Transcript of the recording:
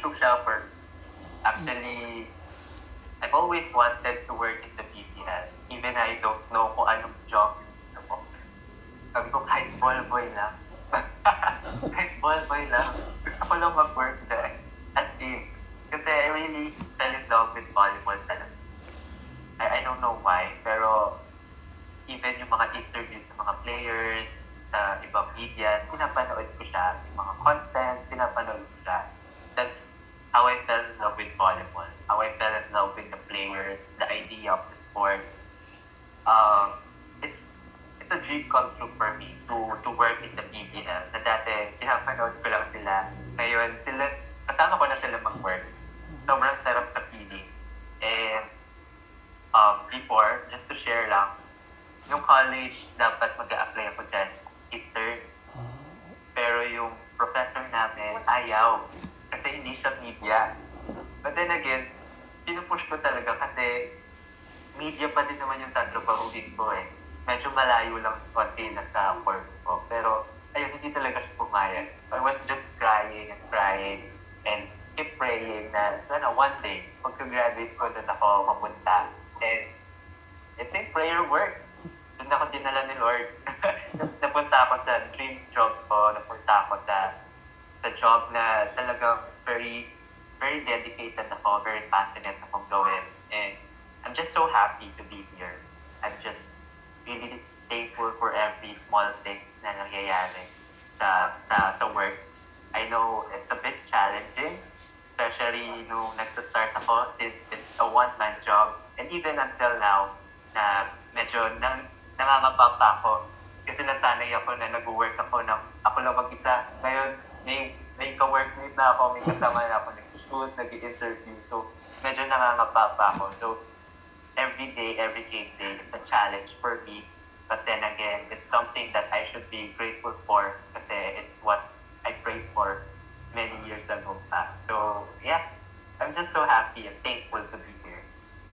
puso siya for actually, I've always wanted to work in the BPL. Even I don't know kung anong job yung gusto ko. Sabi ko, kahit ball boy lang. Kahit ball boy lang. Gusto ko lang mag-work there. At in. Kasi I really fell in love with volleyball talaga. I don't know why, pero even yung mga interviews ng mga players sa ibang media, pinapanood ko siya. Yung mga content, pinapanood ko siya. That's how I fell in love with volleyball. How I fell in love with the players, the idea of the sport. Um, it's it's a dream come true for me to work in the PBL. Na dati, pinapanood ko lang sila. Ngayon, kasama ko na sila mag-work. Sobrang sarap sa feeling. And before, just to share lang, yung college, dapat mag-a-apply ako dyan intern. Pero yung professor namin, ayaw. Kasi hindi siya media. But then again, pinupush ko talaga kasi media pa din naman yung tatrabahuin ko eh. Medyo malayo lang konti na sa course ko. Pero ayun, hindi talaga siya pumayag. I was just crying and keep praying na sana one day, pagka-graduate ko, doon ako mapunta. And I think prayer worked. Doon ako dinala ni Lord. Napunta ako sa dream job ko, napunta ako sa job na talagang very dedicated ako, very passionate akong gawin. And I'm just so happy to be here. I'm just really thankful for every small thing na nangyayari sa work. I know it's a bit challenging, especially nung nag-start ako since it's a one-man job. And even until now, na medyo nangangapa pa ako. Kasi nasanay ako na nag-work ako ako lang mag-isa. Ngayon, may ka-workmate na ako, may kasama na ako nag-shoot, nag-interview. So, medyo nangangapa pa ako. So, every day, every game day, it's a challenge for me. But then again, it's something that I should be grateful for kasi it's what I prayed for many years ago pa. So, yeah, I'm just so happy and thankful to be